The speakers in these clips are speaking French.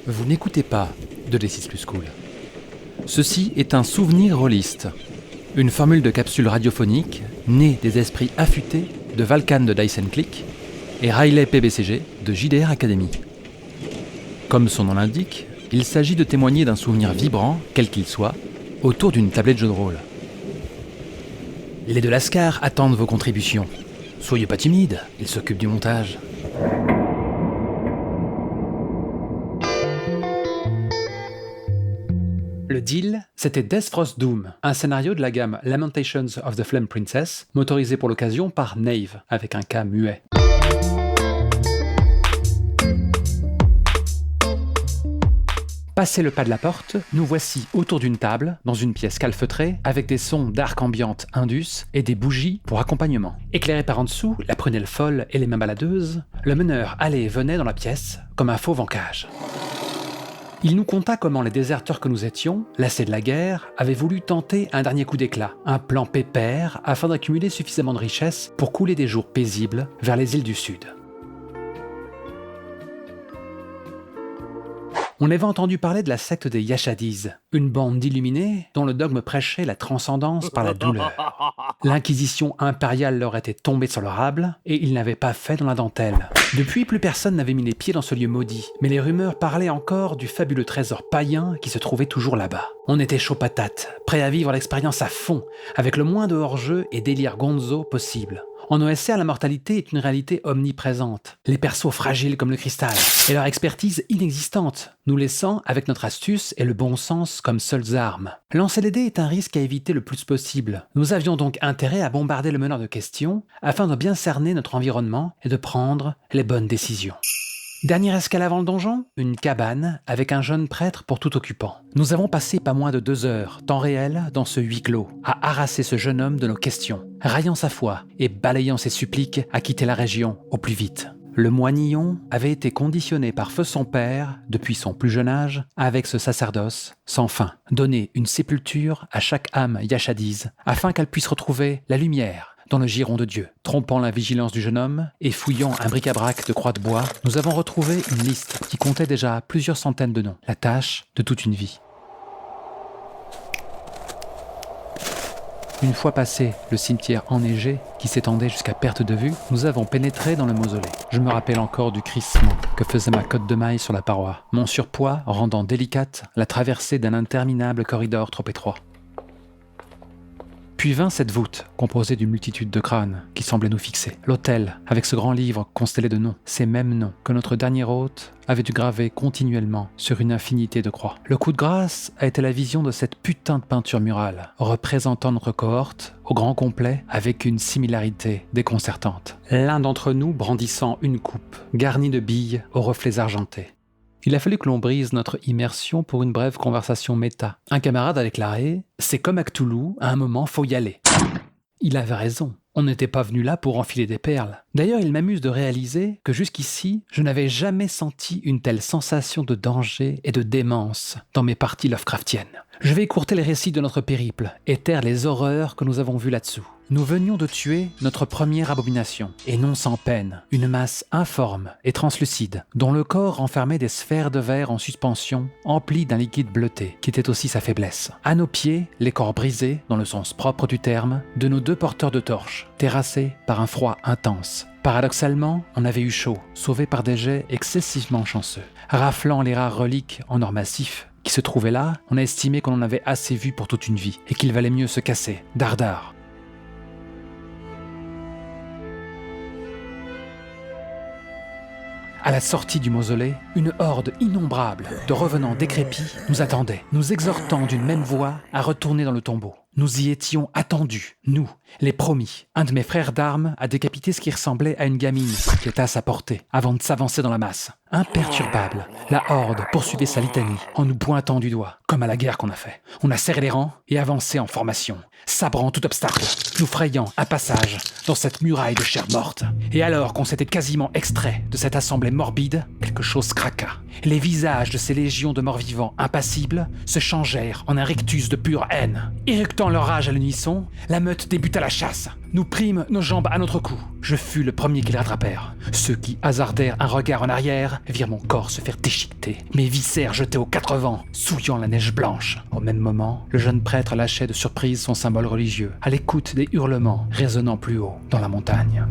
Vous n'écoutez pas de D6 Plus Cool. Ceci est un souvenir rôliste, une formule de capsule radiophonique née des esprits affûtés de Valkan de Dice & Click et Riley PBCG de JDR Academy. Comme son nom l'indique, il s'agit de témoigner d'un souvenir vibrant, quel qu'il soit, autour d'une tablette de jeu de rôle. Les de Lascar attendent vos contributions. Soyez pas timides, ils s'occupent du montage. Le deal, c'était Death Frost Doom, un scénario de la gamme Lamentations of the Flame Princess, motorisé pour l'occasion par Nave, avec un K muet. Passé le pas de la porte, nous voici autour d'une table, dans une pièce calfeutrée, avec des sons d'arc ambiante Indus et des bougies pour accompagnement. Éclairé par en dessous, la prunelle folle et les mains baladeuses, le meneur allait et venait dans la pièce, comme un fauve en cage. Il nous conta comment les déserteurs que nous étions, lassés de la guerre, avaient voulu tenter un dernier coup d'éclat, un plan pépère afin d'accumuler suffisamment de richesses pour couler des jours paisibles vers les îles du Sud. On avait entendu parler de la secte des Yashadis, une bande d'illuminés dont le dogme prêchait la transcendance par la douleur. L'inquisition impériale leur était tombée sur le rable et ils n'avaient pas fait dans la dentelle. Depuis, plus personne n'avait mis les pieds dans ce lieu maudit, mais les rumeurs parlaient encore du fabuleux trésor païen qui se trouvait toujours là-bas. On était chaud patate, prêt à vivre l'expérience à fond, avec le moins de hors-jeu et délire gonzo possible. En OSR, la mortalité est une réalité omniprésente. Les persos fragiles comme le cristal, et leur expertise inexistante, nous laissant, avec notre astuce et le bon sens comme seules armes. Lancer les dés est un risque à éviter le plus possible. Nous avions donc intérêt à bombarder le meneur de questions, afin de bien cerner notre environnement et de prendre les bonnes décisions. Dernière escale avant le donjon, une cabane avec un jeune prêtre pour tout occupant. Nous avons passé pas moins de 2 heures, temps réel, dans ce huis clos, à harasser ce jeune homme de nos questions, raillant sa foi et balayant ses suppliques à quitter la région au plus vite. Le moinillon avait été conditionné par feu son père, depuis son plus jeune âge, avec ce sacerdoce sans fin. Donner une sépulture à chaque âme Yashadise, afin qu'elle puisse retrouver la lumière dans le giron de Dieu. Trompant la vigilance du jeune homme et fouillant un bric-à-brac de croix de bois, nous avons retrouvé une liste qui comptait déjà plusieurs centaines de noms. La tâche de toute une vie. Une fois passé le cimetière enneigé qui s'étendait jusqu'à perte de vue, nous avons pénétré dans le mausolée. Je me rappelle encore du crissement que faisait ma cotte de maille sur la paroi, mon surpoids rendant délicate la traversée d'un interminable corridor trop étroit. Puis vint cette voûte, composée d'une multitude de crânes, qui semblait nous fixer. L'autel, avec ce grand livre constellé de noms, ces mêmes noms que notre dernier hôte avait dû graver continuellement sur une infinité de croix. Le coup de grâce a été la vision de cette putain de peinture murale, représentant notre cohorte, au grand complet, avec une similarité déconcertante. L'un d'entre nous brandissant une coupe, garnie de billes aux reflets argentés. Il a fallu que l'on brise notre immersion pour une brève conversation méta. Un camarade a déclaré « C'est comme à Cthulhu, à un moment, faut y aller ». Il avait raison. On n'était pas venu là pour enfiler des perles. D'ailleurs, il m'amuse de réaliser que jusqu'ici, je n'avais jamais senti une telle sensation de danger et de démence dans mes parties Lovecraftiennes. Je vais écourter les récits de notre périple et taire les horreurs que nous avons vues là-dessous. Nous venions de tuer notre première abomination, et non sans peine, une masse informe et translucide, dont le corps renfermait des sphères de verre en suspension, emplies d'un liquide bleuté, qui était aussi sa faiblesse. À nos pieds, les corps brisés, dans le sens propre du terme, de nos 2 porteurs de torches, terrassés par un froid intense. Paradoxalement, on avait eu chaud, sauvés par des jets excessivement chanceux. Raflant les rares reliques en or massif qui se trouvaient là, on a estimé qu'on en avait assez vu pour toute une vie, et qu'il valait mieux se casser, dardard. À la sortie du mausolée, une horde innombrable de revenants décrépits nous attendait, nous exhortant d'une même voix à retourner dans le tombeau. Nous y étions attendus, nous, les promis. Un de mes frères d'armes a décapité ce qui ressemblait à une gamine qui était à sa portée, avant de s'avancer dans la masse. Imperturbable, la horde poursuivait sa litanie, en nous pointant du doigt, comme à la guerre qu'on a fait. On a serré les rangs et avancé en formation, sabrant tout obstacle, nous frayant un passage dans cette muraille de chair morte. Et alors qu'on s'était quasiment extrait de cette assemblée morbide, quelque chose craqua. Les visages de ces légions de morts-vivants impassibles se changèrent en un rictus de pure haine. Éructant leur rage à l'unisson, la meute débuta la chasse. Nous prîmes nos jambes à notre cou. Je fus le premier qu'ils rattrapèrent. Ceux qui hasardèrent un regard en arrière virent mon corps se faire déchiqueter, mes viscères jetés aux quatre vents, souillant la neige blanche. Au même moment, le jeune prêtre lâchait de surprise son symbole religieux, à l'écoute des hurlements résonnant plus haut dans la montagne.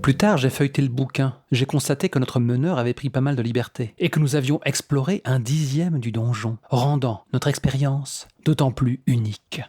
Plus tard, j'ai feuilleté le bouquin. J'ai constaté que notre meneur avait pris pas mal de liberté et que nous avions exploré 1/10 du donjon, rendant notre expérience d'autant plus unique.